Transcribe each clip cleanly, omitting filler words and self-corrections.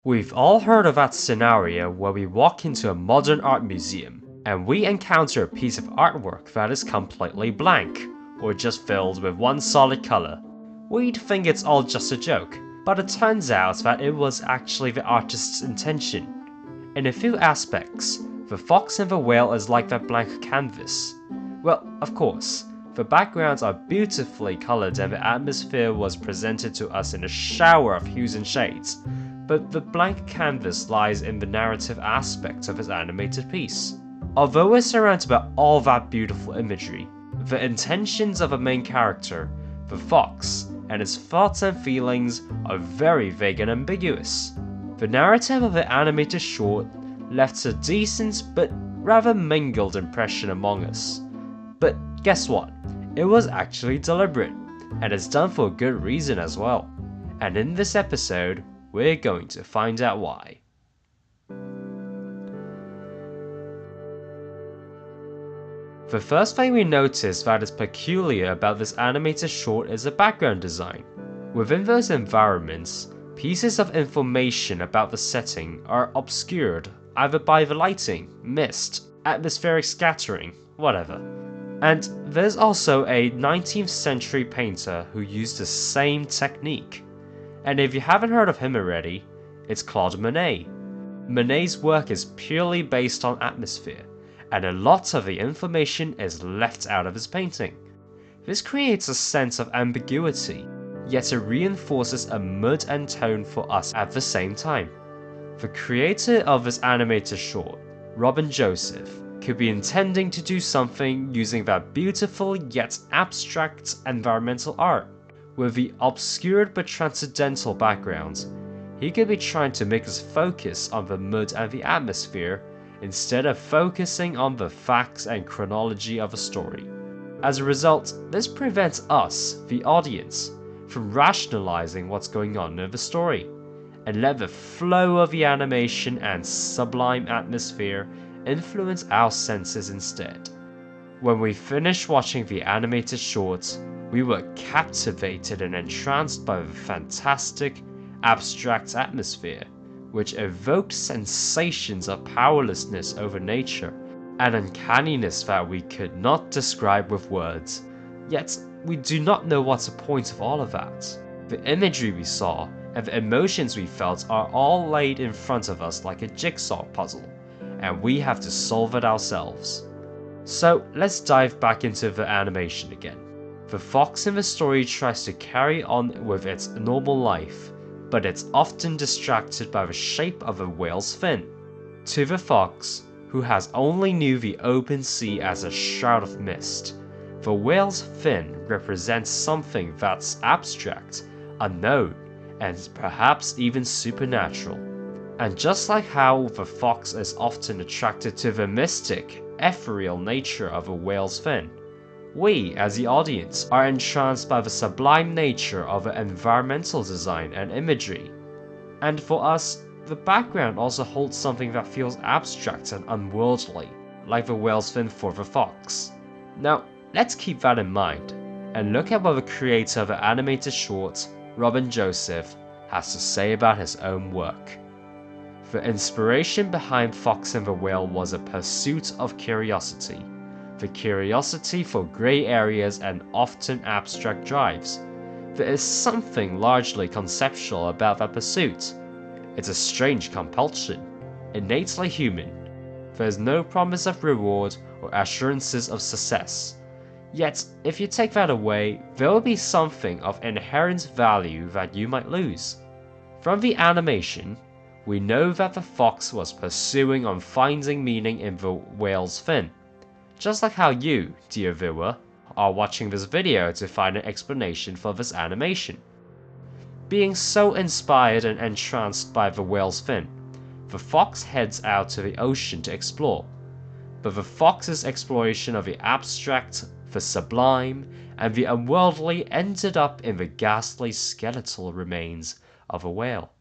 We've all heard of that scenario where we walk into a modern art museum and we encounter a piece of artwork that is completely blank, or just filled with one solid color. We'd think it's all just a joke, but it turns out that it was actually the artist's intention. In a few aspects, The Fox and the Whale is like that blank canvas. Well, of course, the backgrounds are beautifully colored and the atmosphere was presented to us in a shower of hues and shades, but the blank canvas lies in the narrative aspect of his animated piece. Although we're surrounded by all that beautiful imagery, the intentions of the main character, the fox, and his thoughts and feelings are very vague and ambiguous. The narrative of the animated short left a decent but rather mingled impression among us. But guess what? It was actually deliberate, and it's done for a good reason as well. And in this episode, we're going to find out why. The first thing we notice that is peculiar about this animated short is the background design. Within those environments, pieces of information about the setting are obscured either by the lighting, mist, atmospheric scattering, whatever. And there's also a 19th century painter who used the same technique. And if you haven't heard of him already, it's Claude Monet. Monet's work is purely based on atmosphere, and a lot of the information is left out of his painting. This creates a sense of ambiguity, yet it reinforces a mood and tone for us at the same time. The creator of this animated short, Robbin could be intending to do something using that beautiful yet abstract environmental art. With the obscured but transcendental backgrounds, he could be trying to make us focus on the mood and the atmosphere instead of focusing on the facts and chronology of a story. As a result, this prevents us, the audience, from rationalizing what's going on in the story, and let the flow of the animation and sublime atmosphere influence our senses instead. When we finished watching the animated short, we were captivated and entranced by the fantastic, abstract atmosphere, which evoked sensations of powerlessness over nature, and uncanniness that we could not describe with words. Yet, we do not know what's the point of all of that. The imagery we saw and the emotions we felt are all laid in front of us like a jigsaw puzzle, and we have to solve it ourselves. So let's dive back into the animation again. The fox in the story tries to carry on with its normal life, but it's often distracted by the shape of a whale's fin. To the fox, who has only knew the open sea as a shroud of mist, the whale's fin represents something that's abstract, unknown, and perhaps even supernatural. And just like how the fox is often attracted to the mystic, ethereal nature of a whale's fin, we, as the audience, are entranced by the sublime nature of the environmental design and imagery. And for us, the background also holds something that feels abstract and unworldly, like the whale's fin for the fox. Now, let's keep that in mind, and look at what the creator of the animated short, Robbin has to say about his own work. The inspiration behind Fox and the Whale was a pursuit of curiosity. The curiosity for grey areas and often abstract drives. There is something largely conceptual about that pursuit. It's a strange compulsion, innately human. There is no promise of reward or assurances of success. Yet, if you take that away, there will be something of inherent value that you might lose. From the animation, we know that the fox was pursuing on finding meaning in the whale's fin. Just like how you, dear viewer, are watching this video to find an explanation for this animation. Being so inspired and entranced by the whale's fin, the fox heads out to the ocean to explore. But the fox's exploration of the abstract, the sublime, and the unworldly ended up in the ghastly skeletal remains of a whale.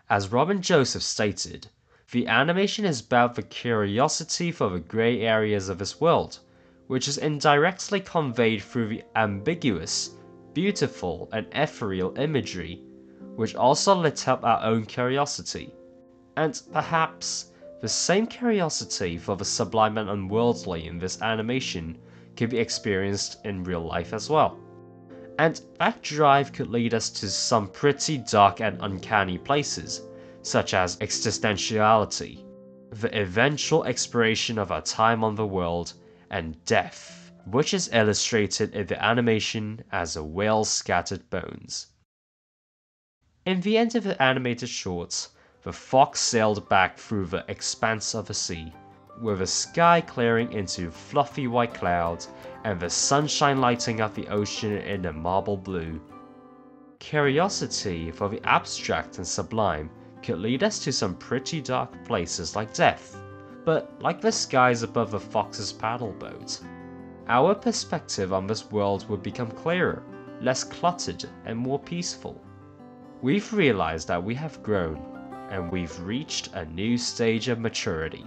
As Robbin stated, the animation is about the curiosity for the grey areas of this world, which is indirectly conveyed through the ambiguous, beautiful, and ethereal imagery. which also lit up our own curiosity. And perhaps the same curiosity for the sublime and unworldly in this animation can be experienced in real life as well. And that drive could lead us to some pretty dark and uncanny places, such as existentiality, the eventual expiration of our time on the world, and death, which is illustrated in the animation as a whale's scattered bones. In the end of the animated shorts, the fox sailed back through the expanse of the sea, with the sky clearing into fluffy white clouds and the sunshine lighting up the ocean in a marble blue. Curiosity for the abstract and sublime could lead us to some pretty dark places like death, but like the skies above the fox's paddle boat, our perspective on this world would become clearer, less cluttered, and more peaceful. We've realized that we have grown, and we've reached a new stage of maturity.